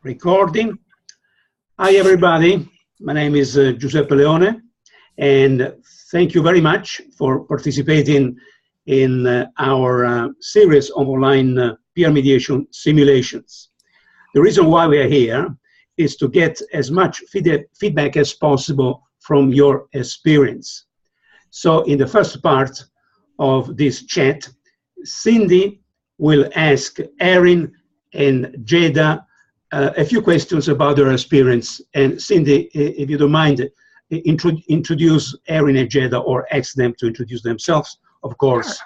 Recording. Hi, everybody. My name is Giuseppe Leone, and thank you very much for participating in our series of online peer mediation simulations. The reason why we are here is to get as much feedback as possible from your experience. So in the first part of this chat, Cindy will ask Erin and Jada a few questions about their experience. And Cindy, if you don't mind, introduce Erin and Jada, or ask them to introduce themselves, of course. Sure.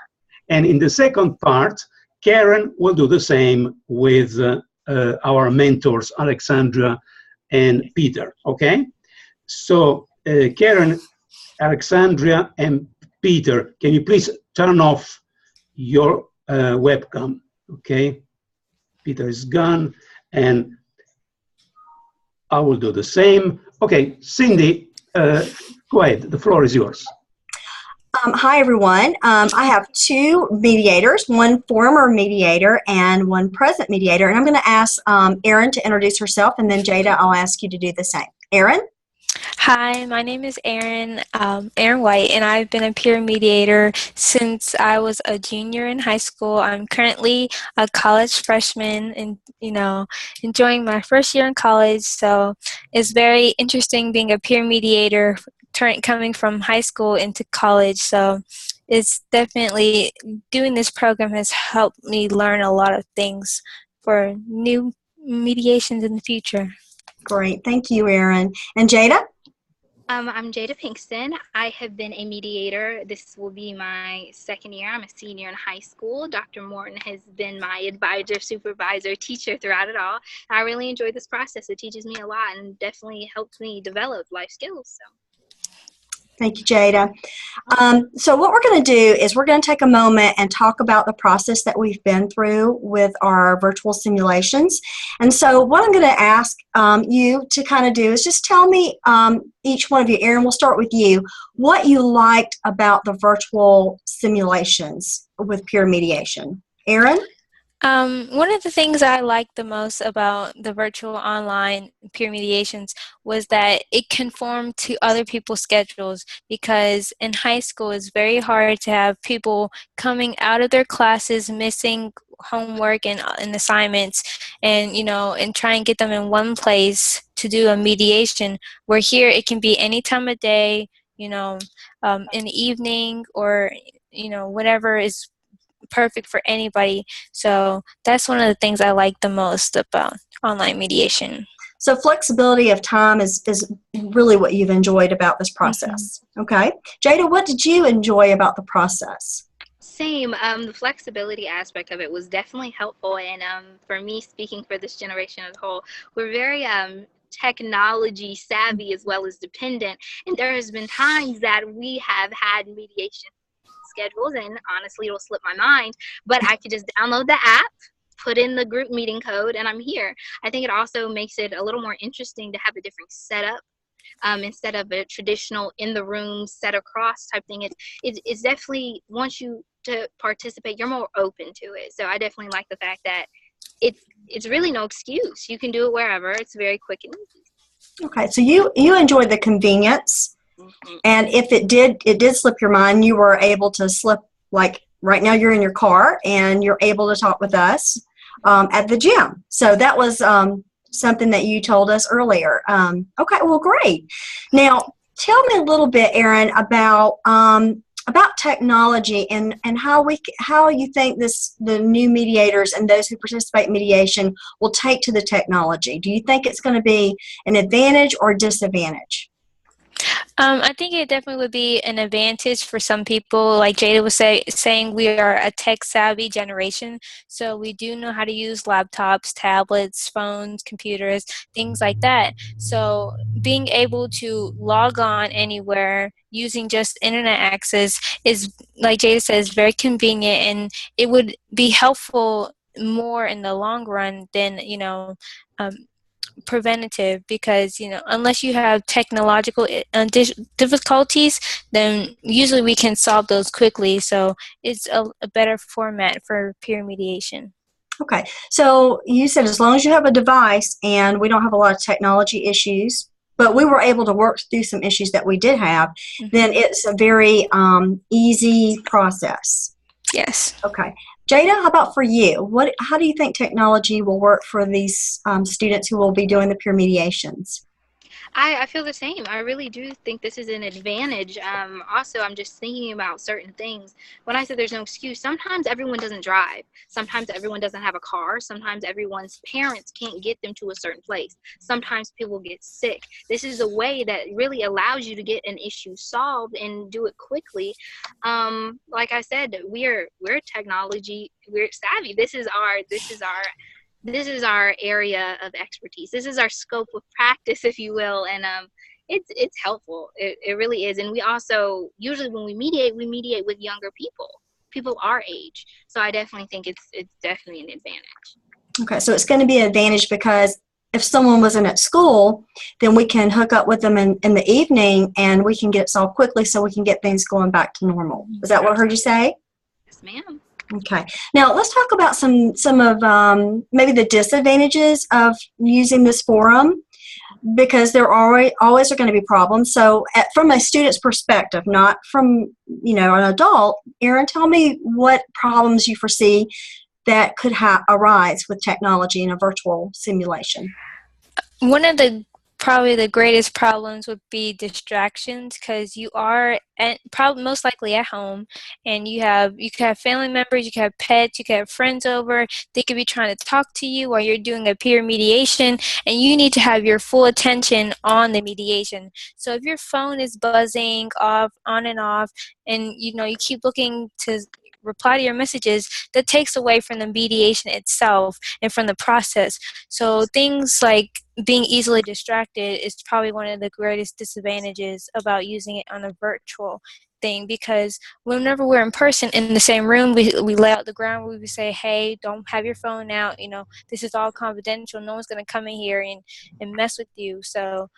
And in the second part, Karen will do the same with our mentors, Alexandra and Peter, okay? So Karen, Alexandria, and Peter, can you please turn off your webcam, okay? Peter is gone, and I will do the same. Okay, Cindy, go ahead. The floor is yours. Hi, everyone. I have two mediators, one former mediator and one present mediator. And I'm going to ask Erin to introduce herself, and then Jada, I'll ask you to do the same. Erin? Hi, my name is Erin White, and I've been a peer mediator since I was a junior in high school. I'm currently a college freshman and, enjoying my first year in college. So it's very interesting being a peer mediator coming from high school into college. So it's definitely, doing this program has helped me learn a lot of things for new mediations in the future. Great. Thank you, Erin. And Jada? I'm Jada Pinkston. I have been a mediator. This will be my second year. I'm a senior in high school. Dr. Morton has been my advisor, supervisor, teacher throughout it all. I really enjoy this process. It teaches me a lot and definitely helps me develop life skills. So. Thank you, Jada. So what we're going to do is we're going to take a moment and talk about the process that we've been through with our virtual simulations. And so what I'm going to ask you to kind of do is just tell me, each one of you, Erin, we'll start with you, what you liked about the virtual simulations with peer mediation. Erin? One of the things I liked the most about the virtual online peer mediations was that it conformed to other people's schedules, because in high school it's very hard to have people coming out of their classes missing homework and assignments, and and try and get them in one place to do a mediation, where here it can be any time of day, in the evening, or whatever is perfect for anybody. So that's one of the things I like the most about online mediation. So flexibility of time is really what you've enjoyed about this process. Mm-hmm. Okay. Jada, what did you enjoy about the process? Same. The flexibility aspect of it was definitely helpful. And for me, speaking for this generation as a whole, we're very technology savvy as well as dependent. And there has been times that we have had mediation schedules, and honestly it'll slip my mind, but I could just download the app, put in the group meeting code, and I'm here. I think it also makes it a little more interesting to have a different setup instead of a traditional in the room set across type thing. It's definitely, once you to participate, you're more open to it. So I definitely like the fact that it's really no excuse. You can do it wherever. It's very quick and easy. Okay, so you enjoyed the convenience. Mm-hmm. And if it did slip your mind, you were able to slip, like right now you're in your car and you're able to talk with us at the gym. So that was something that you told us earlier. Okay, well, great. Now, tell me a little bit, Erin, about technology and how you think the new mediators and those who participate in mediation will take to the technology. Do you think it's going to be an advantage or disadvantage? I think it definitely would be an advantage for some people. Like Jada was saying, we are a tech-savvy generation, so we do know how to use laptops, tablets, phones, computers, things like that. So being able to log on anywhere using just internet access is, like Jada says, very convenient, and it would be helpful more in the long run than, preventative, because unless you have technological difficulties, then usually we can solve those quickly. So it's a better format for peer mediation. Okay, so you said as long as you have a device and we don't have a lot of technology issues, but we were able to work through some issues that we did have, then it's a very easy process. Yes. Okay. Jada, how about for you? How do you think technology will work for these students who will be doing the peer mediations? I feel the same. I really do think this is an advantage. Also, I'm just thinking about certain things. When I said there's no excuse, sometimes everyone doesn't drive. Sometimes everyone doesn't have a car. Sometimes everyone's parents can't get them to a certain place. Sometimes people get sick. This is a way that really allows you to get an issue solved and do it quickly. Like I said, we're technology, we're savvy. This is our area of expertise. This is our scope of practice, if you will, and it's helpful. It really is. And we also, usually when we mediate with younger people our age. So I definitely think it's definitely an advantage. Okay, so it's going to be an advantage because if someone wasn't at school, then we can hook up with them in the evening and we can get it solved quickly so we can get things going back to normal. Is that what I heard you say? Yes, ma'am. Okay. Now let's talk about some of maybe the disadvantages of using this forum, because there always are going to be problems. So from a student's perspective, not from an adult, Erin, tell me what problems you foresee that could arise with technology in a virtual simulation. One of the probably the greatest problems would be distractions, because you are probably most likely at home, and you could have family members, you could have pets, you could have friends over. They could be trying to talk to you while you're doing a peer mediation, and you need to have your full attention on the mediation. So if your phone is buzzing off, on and off, and you keep looking to reply to your messages, that takes away from the mediation itself and from the process. So things like being easily distracted is probably one of the greatest disadvantages about using it on a virtual thing, because whenever we're in person in the same room, we lay out the ground. We say, hey, don't have your phone out, this is all confidential, no one's going to come in here and mess with you. So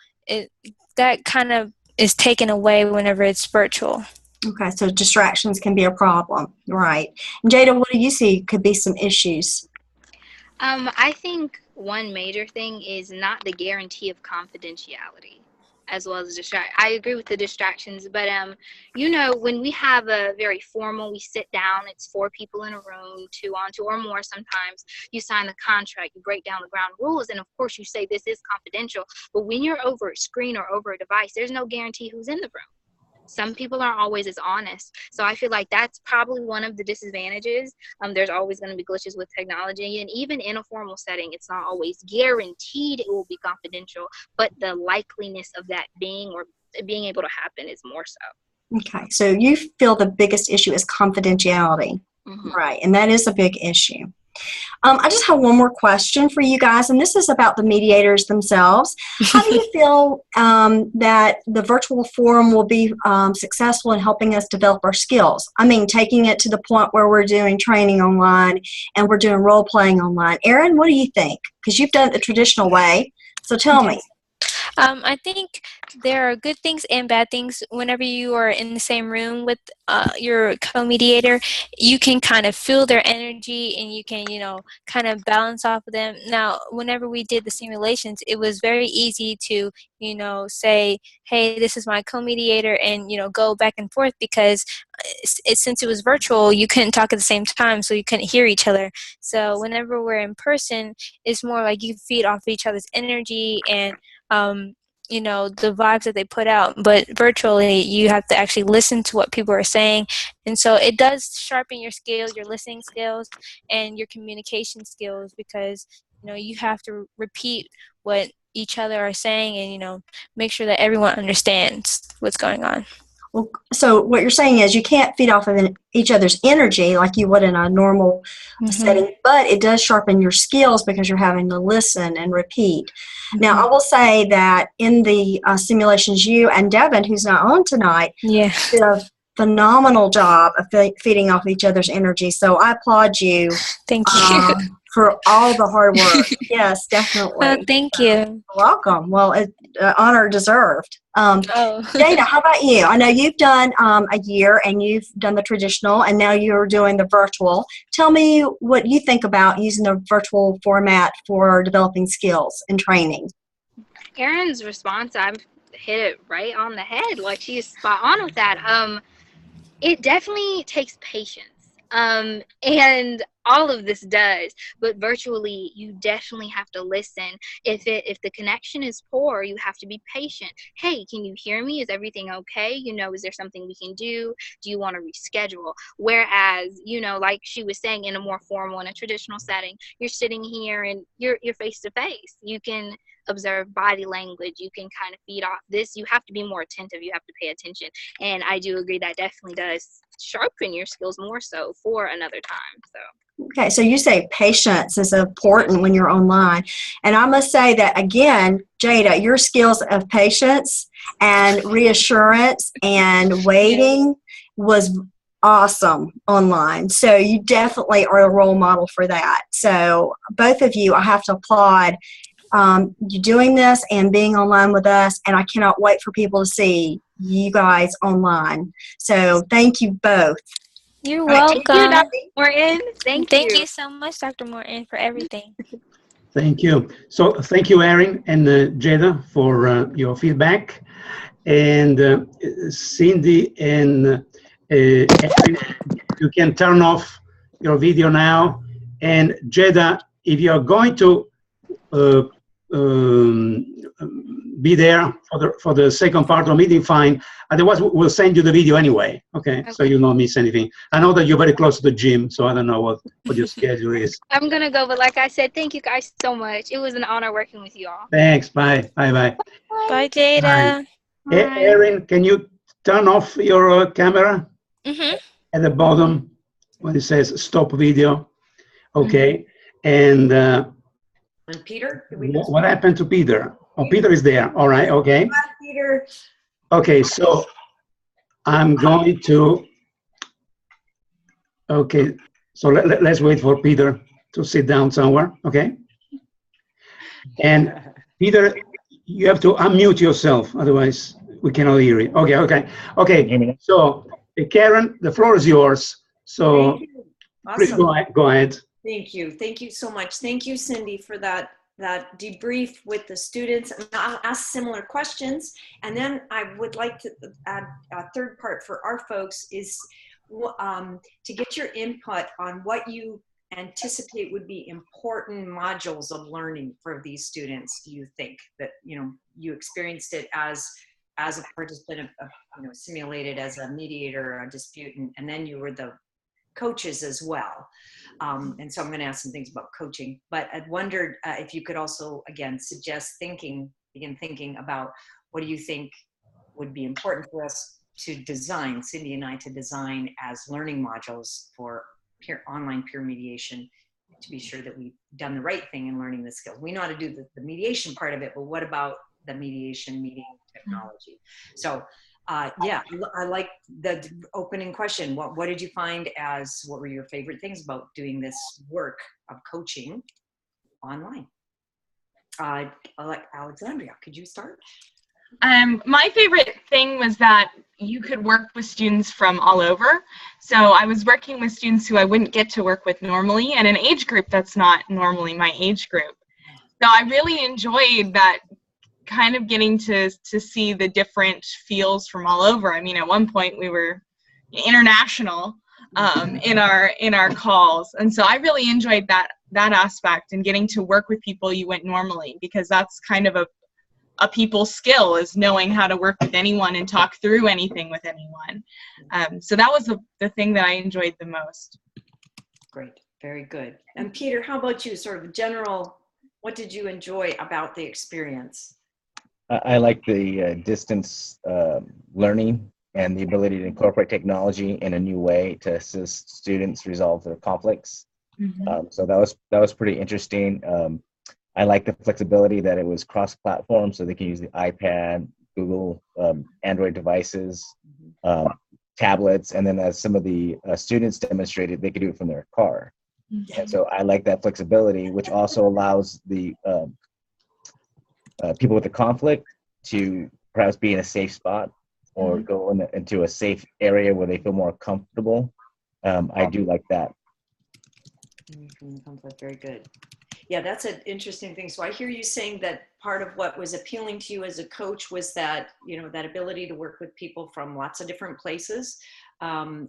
that kind of is taken away whenever it's virtual. Okay, so distractions can be a problem, right? And Jada, what do you see could be some issues? I think one major thing is not the guarantee of confidentiality, as well as I agree with the distractions, but when we have a very formal, we sit down, it's 4 people in a room, 2 on 2 or more sometimes, you sign the contract, you break down the ground rules, and of course you say this is confidential, but when you're over a screen or over a device, there's no guarantee who's in the room. Some people aren't always as honest. So I feel like that's probably one of the disadvantages. There's always going to be glitches with technology. And even in a formal setting, it's not always guaranteed it will be confidential, but the likeliness of that being able to happen is more so. Okay, so you feel the biggest issue is confidentiality, right? And that is a big issue. I just have one more question for you guys, and this is about the mediators themselves. How do you feel that the virtual forum will be successful in helping us develop our skills? I mean, taking it to the point where we're doing training online and we're doing role-playing online. Erin, what do you think? Because you've done it the traditional way, so tell me. I think there are good things and bad things. Whenever you are in the same room with your co-mediator, you can kind of feel their energy and you can, kind of balance off of them. Now, whenever we did the simulations, it was very easy to, say, hey, this is my co-mediator, and, go back and forth, because since it was virtual, you couldn't talk at the same time, so you couldn't hear each other. So whenever we're in person, it's more like you feed off each other's energy and the vibes that they put out. But virtually, you have to actually listen to what people are saying, and so it does sharpen your skills, your listening skills, and your communication skills, because you have to repeat what each other are saying, and make sure that everyone understands what's going on. Well, so what you're saying is you can't feed off of each other's energy like you would in a normal setting, but it does sharpen your skills because you're having to listen and repeat. Now, I will say that in the simulations, you and Devin, who's not on tonight, did a phenomenal job of feeding off each other's energy. So I applaud you. Thank you. for all the hard work. Yes, definitely. Oh, thank you. You're welcome. Well, honor deserved. Oh. Jada, how about you? I know you've done a year and you've done the traditional and now you're doing the virtual. Tell me what you think about using the virtual format for developing skills and training. Erin's response, I've hit it right on the head. Like, she is spot on with that. It definitely takes patience. And all of this does, but virtually you definitely have to listen. If the connection is poor, you have to be patient. Hey, can you hear me? Is everything okay? Is there something we can do? Do you want to reschedule? Whereas, like she was saying, in a more formal, in a traditional setting, you're sitting here and you're face to face. You can observe body language. You can kind of feed off this. You have to be more attentive. You have to pay attention. And I do agree that definitely does sharpen your skills more so for another time. So. Okay, so you say patience is important when you're online. And I must say that, again, Jada, your skills of patience and reassurance and waiting was awesome online. So you definitely are a role model for that. So both of you, I have to applaud you doing this and being online with us. And I cannot wait for people to see you guys online. So thank you both. You're welcome. Thank you, Dr. Morton. Thank you so much, Dr. Morton, for everything. Thank you. So thank you, Erin and Jada, for your feedback. And Cindy and Erin, you can turn off your video now. And Jada, if you're going to be there for the second part of the meeting, fine. Otherwise, we'll send you the video anyway. Okay, so you'll not miss anything. I know that you're very close to the gym, so I don't know what your schedule is. I'm gonna go, but like I said, thank you guys so much. It was an honor working with you all. Thanks. Bye. Bye. Bye. Bye, Jada. Bye. Erin, can you turn off your camera at the bottom when it says stop video? Okay. And Peter? What happened to Peter? Oh, Peter is there. All right. Okay. Bye, Peter. Okay. So I'm going to. Okay. So let's wait for Peter to sit down somewhere. Okay. And Peter, you have to unmute yourself. Otherwise, we cannot hear you. Okay. Okay. Okay. So Karen, the floor is yours. So please go ahead. Thank you. Thank you so much. Thank you, Cindy, for that debrief with the students. And I'll ask similar questions. And then I would like to add a third part for our folks is to get your input on what you anticipate would be important modules of learning for these students. Do you think that, you experienced it as a participant of, simulated as a mediator or a dispute, and then you were the coaches as well. And so I'm going to ask some things about coaching, but I wondered if you could also, again, suggest begin thinking about what do you think would be important for us to design, Cindy and I, to design as learning modules for online peer mediation, to be sure that we've done the right thing in learning the skills. We know how to do the mediation part of it, but what about the mediation meeting technology? So yeah, I like the opening question. What did you find what were your favorite things about doing this work of coaching online? Alexandria, could you start? My favorite thing was that you could work with students from all over. So I was working with students who I wouldn't get to work with normally, and an age group that's not normally my age group. So I really enjoyed that, kind of getting to see the different fields from all over. I mean, at one point we were international in our calls, and so I really enjoyed that aspect, and getting to work with people you wouldn't normally, because that's kind of a people's skill, is knowing how to work with anyone and talk through anything with anyone. So that was the thing that I enjoyed the most. Great, very good. And Peter, how about you? Sort of general, what did you enjoy about the experience? I like the distance learning and the ability to incorporate technology in a new way to assist students resolve their conflicts. So that was pretty interesting. I like the flexibility that it was cross-platform, so they can use the iPad, Google, Android devices, tablets, and then as some of the students demonstrated, they could do it from their car. And so I like that flexibility, which also allows the people with the conflict to perhaps be in a safe spot or go into a safe area where they feel more comfortable. I do like that. From the conflict, very good. Yeah, that's an interesting thing. So I hear you saying that part of what was appealing to you as a coach was that, you know, that ability to work with people from lots of different places, seeing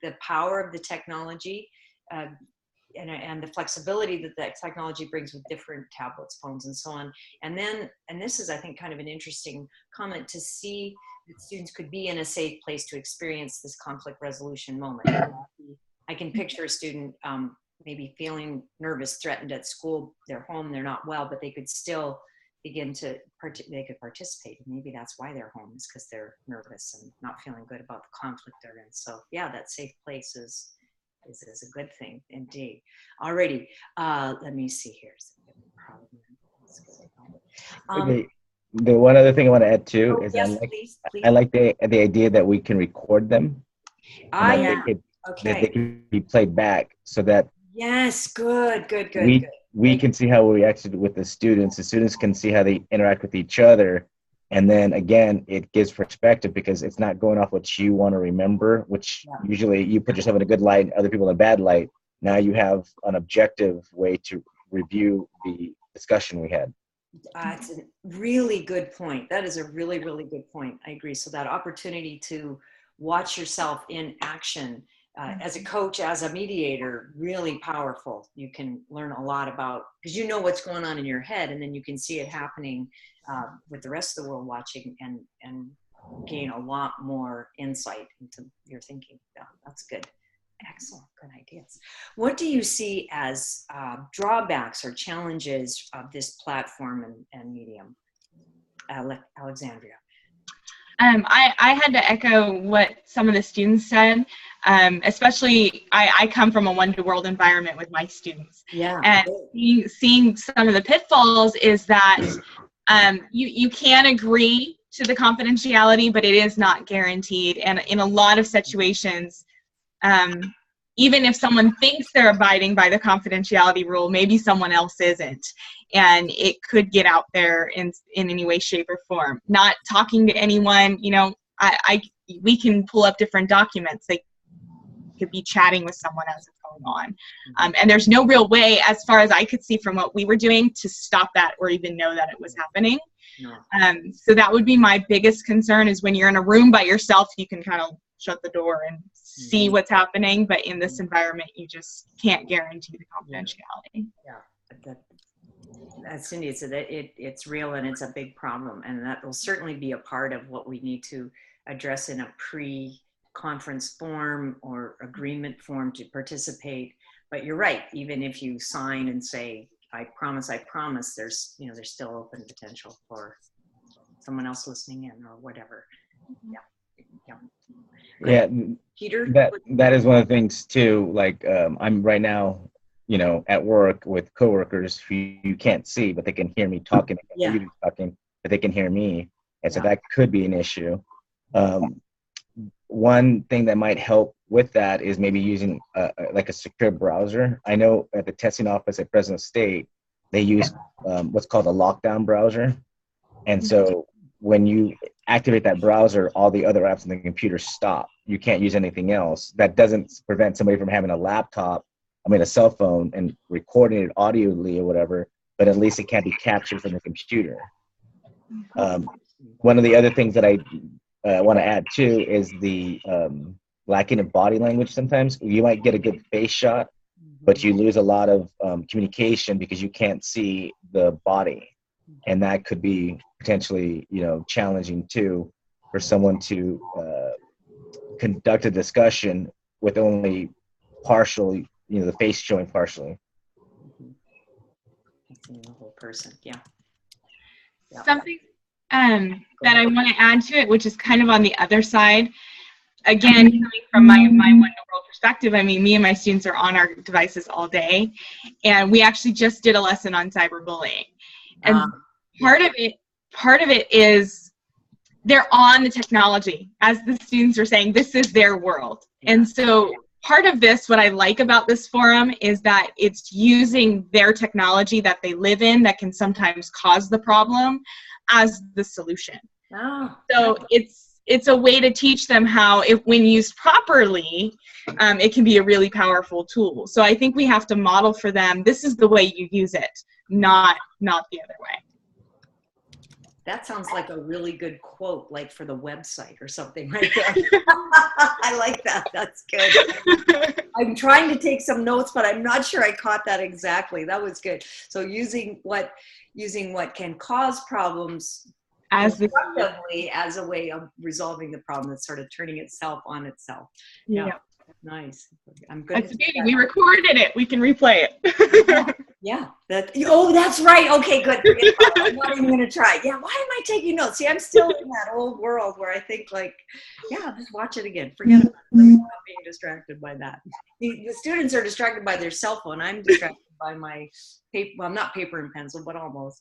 the power of the technology, and the flexibility that that technology brings with different tablets, phones, and so on. And then, and this is, I think, kind of an interesting comment, to see that students could be in a safe place to experience this conflict resolution moment. I can picture a student maybe feeling nervous, threatened at school, they're home, they're not well, but they could still begin to, they could participate. Maybe that's why they're home, is because they're nervous and not feeling good about the conflict they're in. So yeah, that safe place is a good thing indeed. Alrighty, let me see here. The one other thing I want to add too is yes, please. Please. I like the idea that we can record them. Yeah. That they can be played back, so that yes, good. We can see how we reacted with the students. The students can see how they interact with each other. And then again, it gives perspective, because it's not going off what you want to remember, which usually you put yourself in a good light, other people in a bad light. Now you have an objective way to review the discussion we had. It's a really good point. That is a really, really good point. I agree. So that opportunity to watch yourself in action as a coach, as a mediator, really powerful. You can learn a lot about, because you know what's going on in your head, and then you can see it happening with the rest of the world watching, and gain a lot more insight into your thinking. Yeah, that's good. Excellent, good ideas. What do you see as drawbacks or challenges of this platform and medium, Alexandria? I had to echo what some of the students said, especially I come from a one-to-world environment with my students. Yeah. And seeing some of the pitfalls is that you can agree to the confidentiality, but it is not guaranteed. And in a lot of situations, even if someone thinks they're abiding by the confidentiality rule, maybe someone else isn't. And it could get out there in any way, shape, or form. Not talking to anyone, you know, we can pull up different documents. They could be chatting with someone as it's going on. And there's no real way, as far as I could see from what we were doing, to stop that or even know that it was happening. So that would be my biggest concern, is when you're in a room by yourself, you can kind of shut the door and see what's happening, but in this environment you just can't guarantee the confidentiality. As Cindy said, it's real, and it's a big problem, and that will certainly be a part of what we need to address in a pre-conference form or agreement form to participate. But you're right, even if you sign and say I promise, there's still open potential for someone else listening in or whatever. Yeah, Peter, that is one of the things too. Like I'm right now, you know, at work with coworkers who you can't see, but they can hear me talking. Talking, but they can hear me, and so that could be an issue. One thing that might help with that is maybe using like a secure browser. I know at the testing office at Fresno State, they use what's called a lockdown browser, and so when you activate that browser, all the other apps on the computer stop. You can't use anything else. That doesn't prevent somebody from having a cell phone and recording it audibly or whatever, but at least it can't be captured from the computer. One of the other things that I want to add too is the lacking of body language. Sometimes you might get a good face shot, but you lose a lot of communication because you can't see the body. And that could be potentially, you know, challenging too for someone to conduct a discussion with only partially, you know, the face showing partially. The whole person, Something that I want to add to it, which is kind of on the other side. Again, coming from my one-to-world perspective, I mean, me and my students are on our devices all day, and we actually just did a lesson on cyberbullying. And part of it is they're on the technology. As the students are saying, this is their world. And so part of this, what I like about this forum is that it's using their technology that they live in that can sometimes cause the problem as the solution. Oh. So it's a way to teach them how, if when used properly, it can be a really powerful tool. So I think we have to model for them, this is the way you use it, not the other way. That sounds like a really good quote, like for the website or something right there. I like that. That's good. I'm trying to take some notes, but I'm not sure I caught that exactly. That was good. So using what can cause problems As constructively as a way of resolving the problem, that's sort of turning itself on itself. Yeah. Nice. I'm good. That's the beauty. We recorded it. We can replay it. Yeah. That's right. Okay, good. Forget about it. I'm not even going to try. Yeah. Why am I taking notes? See, I'm still in that old world where I think like, yeah, just watch it again. Forget about it. I'm not being distracted by that. The students are distracted by their cell phone. I'm distracted by my paper. Well, not paper and pencil, but almost.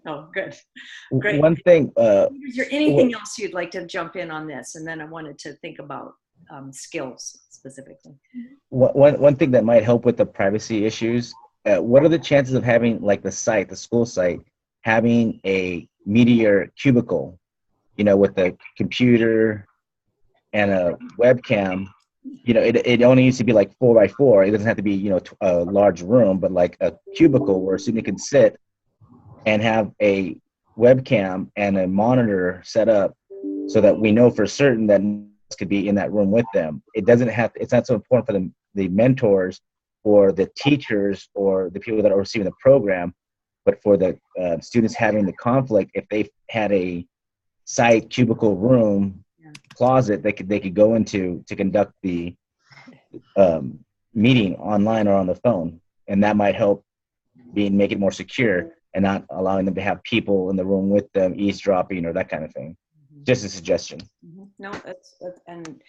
Oh, good. Great. One thing. Is there anything else you'd like to jump in on this? And then I wanted to think about skills specifically. One thing that might help with the privacy issues, what are the chances of having, like, the school site, having a media cubicle, with a computer and a webcam? It only needs to be like 4x4. It doesn't have to be, a large room, but like a cubicle where a student can sit and have a webcam and a monitor set up so that we know for certain that could be in that room with them. It's not so important for the mentors or the teachers or the people that are receiving the program, but for the students having the conflict, if they had a site, cubicle, room, closet they could go into to conduct the meeting online or on the phone, and that might help make it more secure and not allowing them to have people in the room with them eavesdropping or that kind of thing. Just a suggestion. No, that's and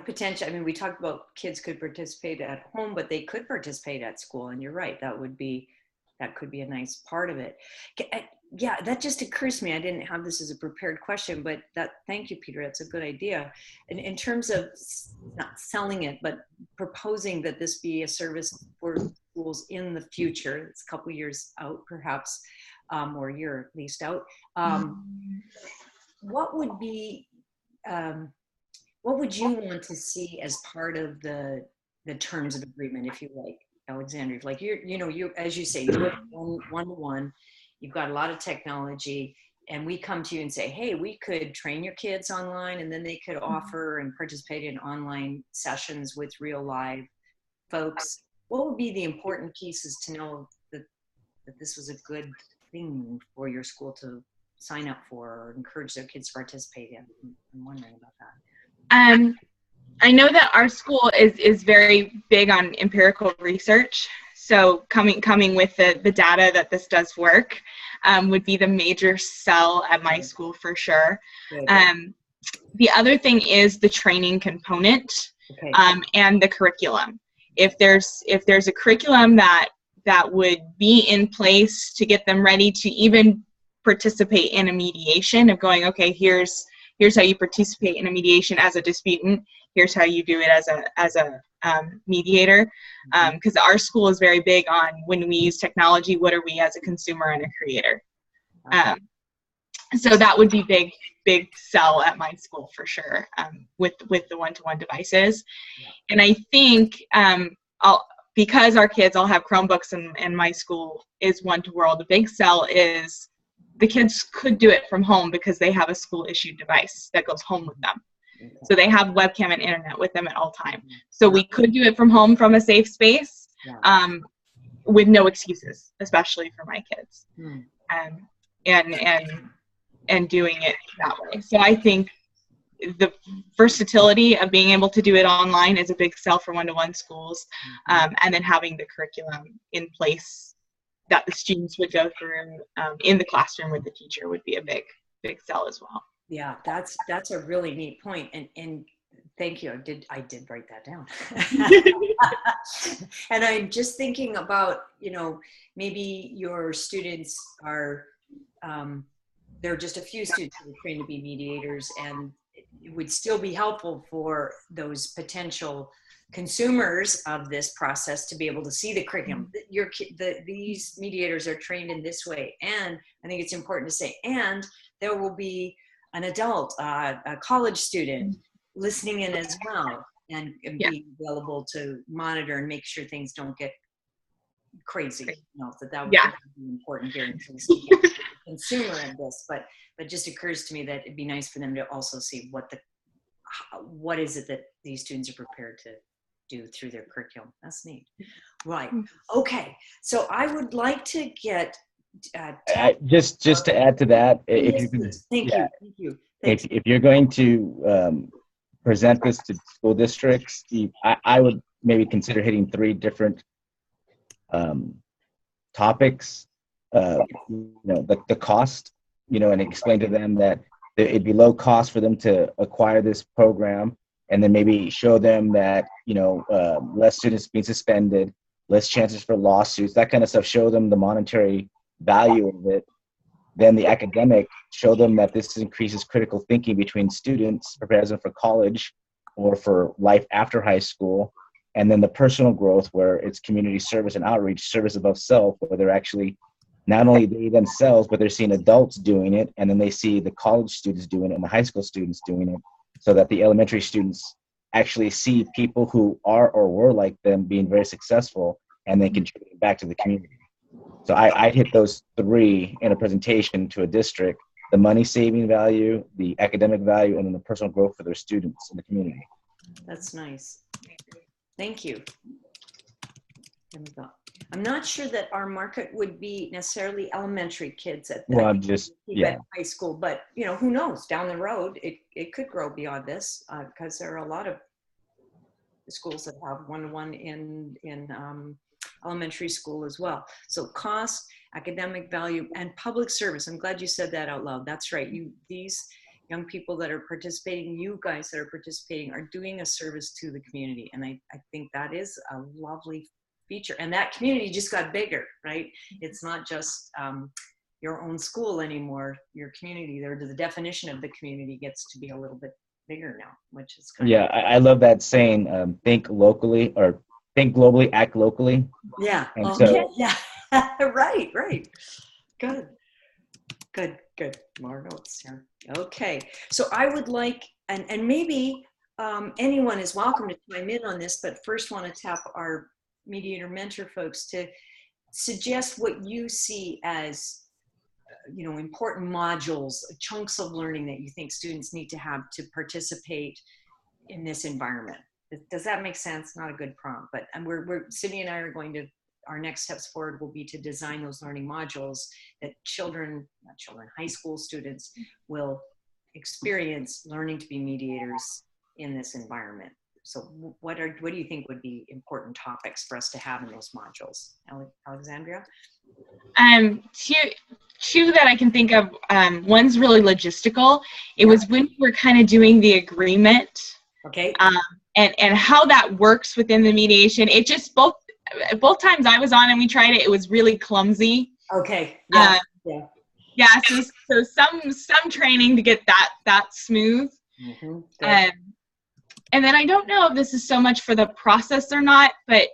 potential. I mean, we talked about kids could participate at home, but they could participate at school. And you're right, that could be a nice part of it. Yeah, that just occurs to me. I didn't have this as a prepared question, but thank you, Peter. That's a good idea. And in terms of not selling it, but proposing that this be a service for schools in the future, it's a couple years out, perhaps, or a year at least out. What would you want to see as part of the terms of agreement, if you like, Alexandra? Like you as you say, you work one-to-one, you've got a lot of technology, and we come to you and say, hey, we could train your kids online, and then they could offer and participate in online sessions with real live folks. What would be the important pieces to know that this was a good thing for your school to sign up for or encourage their kids to participate in? I'm wondering about that. I know that our school is very big on empirical research. So coming with the data that this does work would be the major sell at my school for sure. The other thing is the training component, and the curriculum. If there's a curriculum that would be in place to get them ready to even participate in a mediation, of going, okay, here's how you participate in a mediation as a disputant, here's how you do it as a mediator, because our school is very big on, when we use technology, what are we as a consumer and a creator? So that would be big sell at my school for sure, with the one-to-one devices. And I think because our kids all have Chromebooks and my school is one-to-world, the big sell is the kids could do it from home because they have a school-issued device that goes home with them. So they have webcam and internet with them at all times. So we could do it from home from a safe space, with no excuses, especially for my kids, and doing it that way. So I think the versatility of being able to do it online is a big sell for one-to-one schools, and then having the curriculum in place that the students would go through in the classroom with the teacher would be a big sell as well. Yeah, that's a really neat point, and thank you. I did write that down. And I'm just thinking about, maybe your students are there are just a few students who are trained to be mediators, and it would still be helpful for those potential consumers of this process to be able to see the curriculum. These mediators are trained in this way. And I think it's important to say, and there will be an adult, a college student listening in as well, and being available to monitor and make sure things don't get crazy. You know, that would be important here in terms of the consumer of this. But it just occurs to me that it'd be nice for them to also see what is it that these students are prepared to do through their curriculum. That's neat. Right. Okay. So I would like to get just to add to that, if you can, thank you. If you're going to present this to school districts, I would maybe consider hitting 3 different topics. The cost, and explain to them that it'd be low cost for them to acquire this program, and then maybe show them that less students being suspended, less chances for lawsuits, that kind of stuff. Show them the monetary value of it. Then the academic, show them that this increases critical thinking between students, prepares them for college or for life after high school. And then the personal growth, where it's community service and outreach, service above self, where they're actually not only they themselves, but they're seeing adults doing it, and then they see the college students doing it and the high school students doing it, so that the elementary students actually see people who are or were like them being very successful, and then contributing back to the community. So I hit those 3 in a presentation to a district: the money saving value, the academic value, and then the personal growth for their students in the community. That's nice. Thank you. There we go. I'm not sure that our market would be necessarily elementary kids at high school, but who knows? Down the road, it could grow beyond this, because there are a lot of schools that have one-to-one in elementary school as well. So cost, academic value, and public service. I'm glad you said that out loud. That's right. These young people that are participating, you guys that are participating, are doing a service to the community. And I think that is a lovely feature. And that community just got bigger, right? It's not just your own school anymore. Your community, the definition of the community gets to be a little bit bigger now, which is kind of... I love that saying, think locally, or think globally, act locally. Yeah. And Right. Good. More notes here. Okay. So I would like, and maybe anyone is welcome to chime in on this, but first want to tap our mediator mentor folks to suggest what you see as important modules, chunks of learning that you think students need to have to participate in this environment. Does that make sense? Not a good prompt, but Cindy and I are going to, our next steps forward will be to design those learning modules that high school students will experience learning to be mediators in this environment. So what do you think would be important topics for us to have in those modules? Alexandria? Two that I can think of. One's really logistical. It was when we were kind of doing the agreement. Okay. And how that works within the mediation. It just both times I was on and we tried it, it was really clumsy. Okay. So some training to get that smooth. Mm-hmm. And then I don't know if this is so much for the process or not, but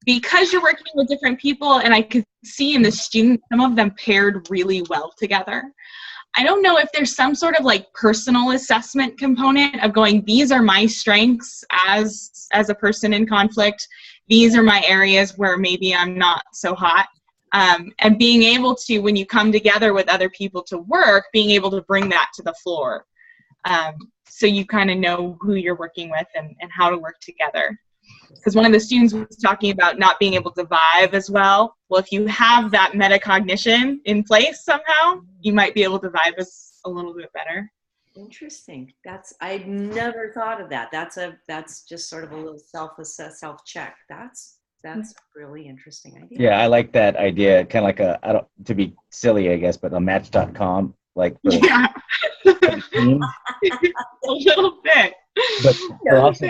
because you're working with different people, and I could see in the students, some of them paired really well together. I don't know if there's some sort of like personal assessment component of going, these are my strengths as a person in conflict. These are my areas where maybe I'm not so hot. And being able to, when you come together with other people to work, being able to bring that to the floor. So you kind of know who you're working with and how to work together. Because one of the students was talking about not being able to vibe as well. Well, if you have that metacognition in place somehow, you might be able to vibe us a little bit better. Interesting. I'd never thought of that. That's just sort of a little self-assess, self-check. That's a really interesting idea. Yeah, I like that idea. Kind of like to be silly, I guess, but a Match.com, like. Yeah. A little bit. But also,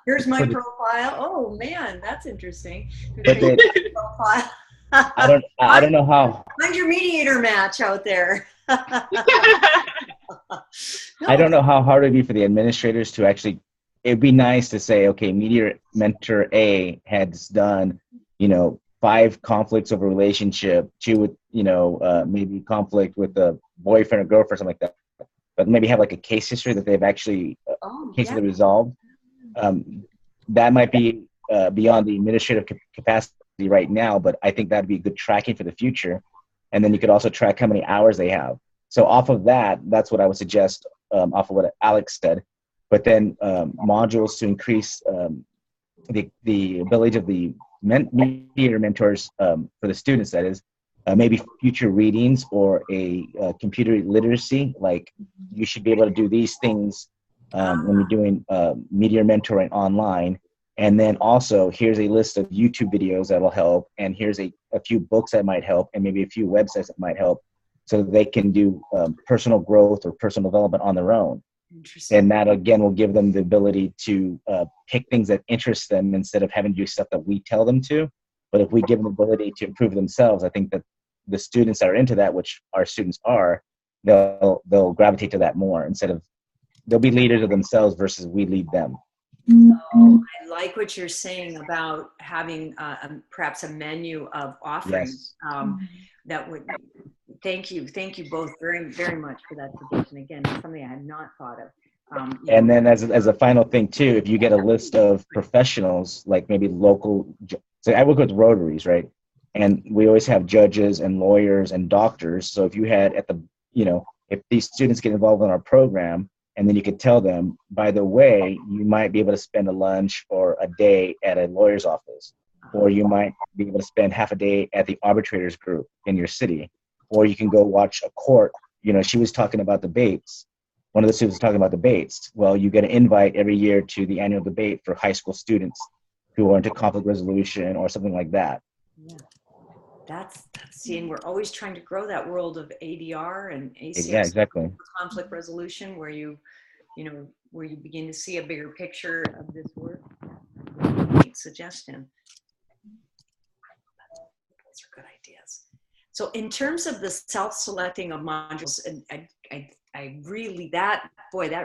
here's my profile. Oh man, that's interesting. Profile. I don't know how. Find your mediator match out there. I don't know how hard it'd be for the administrators to actually, it'd be nice to say, okay, media mentor A has done, 5 conflicts of a relationship, 2 with, maybe conflict with a boyfriend or girlfriend, something like that. But maybe have like a case history that they've actually cases resolved. That might be beyond the administrative capacity right now, but I think that'd be good tracking for the future. And then you could also track how many hours they have. So off of that, that's what I would suggest, off of what Alex said. But then modules to increase the ability of the mediator mentors for the students, that is, maybe future readings or a computer literacy, like you should be able to do these things when you're doing media mentoring online. And then also, here's a list of YouTube videos that will help, and here's a few books that might help, and maybe a few websites that might help, so that they can do personal growth or personal development on their own. And that, again, will give them the ability to pick things that interest them instead of having to do stuff that we tell them to. But if we give them the ability to improve themselves, I think that the students that are into that, which our students are, they'll gravitate to that more, instead of, they'll be leaders of themselves versus we lead them. Oh, I like what you're saying about having perhaps a menu of offerings. Yes. That would, thank you both very, very much for that suggestion. Again, it's something I had not thought of. And then as a final thing too, if you get a list of professionals, like maybe local, so I work with Rotaries, right? And we always have judges and lawyers and doctors. So if you had if these students get involved in our program, and then you could tell them, by the way, you might be able to spend a lunch or a day at a lawyer's office, or you might be able to spend half a day at the arbitrators group in your city, or you can go watch a court. She was talking about debates. One of the students was talking about debates. Well, you get an invite every year to the annual debate for high school students who are into conflict resolution or something like that. Yeah. That's seeing, we're always trying to grow that world of ADR and ACS, yeah, exactly, conflict resolution, where you begin to see a bigger picture of this work. Great suggestion. Those are good ideas. So in terms of the self-selecting of modules, and I really, that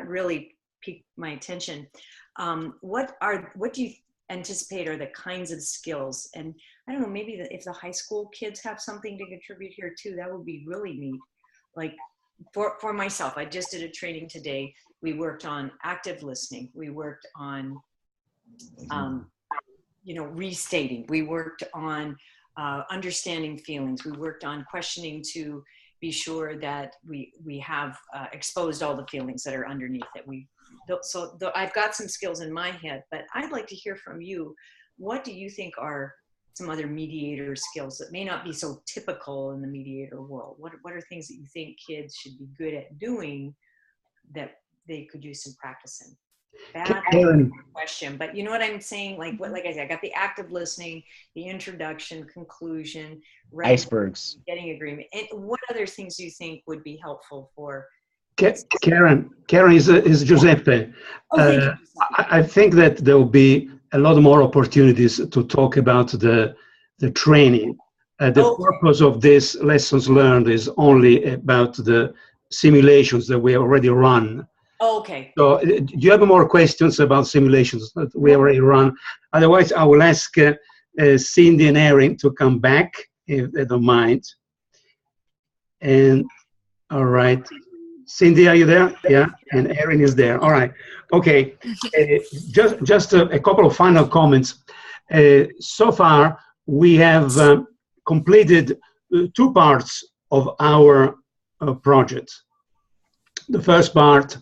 really piqued my attention. What do you anticipate are the kinds of skills? And I don't know, maybe if the high school kids have something to contribute here too, that would be really neat. Like for myself, I just did a training today. We worked on active listening. We worked on, restating. We worked on understanding feelings. We worked on questioning to be sure that we have exposed all the feelings that are underneath it. So I've got some skills in my head, but I'd like to hear from you. What do you think are some other mediator skills that may not be so typical in the mediator world? What are things that you think kids should be good at doing that they could use some practice in? Bad question, but you know what I'm saying? Like I said, I got the active listening, the introduction, conclusion, icebergs, getting agreement. And what other things do you think would be helpful for Karen is Giuseppe. I think that there will be a lot more opportunities to talk about the training. The purpose of this lessons learned is only about the simulations that we already run. Okay. So do you have more questions about simulations that we already run? Otherwise, I will ask Cindy and Erin to come back, if they don't mind. And all right. Cindy, are you there? Yeah, and Erin is there. All right. Okay. Just a couple of final comments. So far, we have completed 2 parts of our project. The first part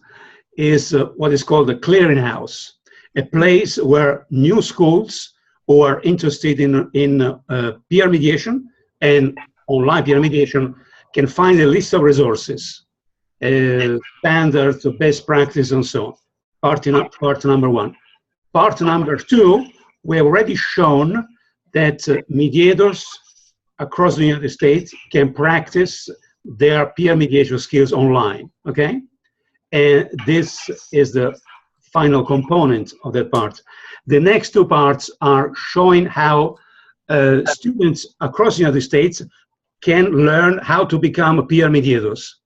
is what is called a clearinghouse, a place where new schools who are interested in peer mediation and online peer mediation can find a list of resources, standards, best practice, and so on. Part number 1. Part number 2, we have already shown that mediators across the United States can practice their peer mediation skills online, okay? And this is the final component of that part. The next 2 parts are showing how students across the United States can learn how to become peer mediators.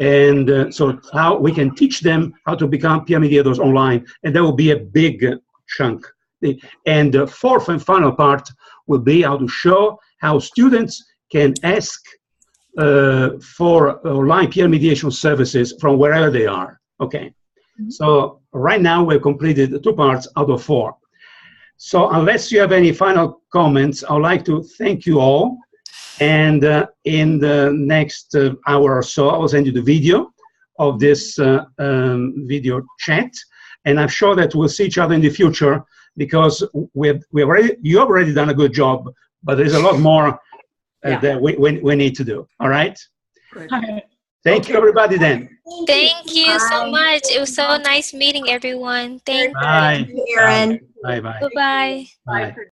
And so how we can teach them how to become peer mediators online, and that will be a big chunk. And the fourth and final part will be how to show how students can ask for online peer mediation services from wherever they are. Okay. So right now we've completed 2 parts out of 4. So unless you have any final comments, I would like to thank you all. And in the next hour or so, I will send you the video of this video chat. And I'm sure that we'll see each other in the future, because you've already done a good job, but there's a lot more that we need to do. All right? Thank you, everybody, then. Thank you so much. It was so nice meeting everyone. Thank Bye. Thank you, Aaron. Bye. Bye. you. Bye-bye. Bye.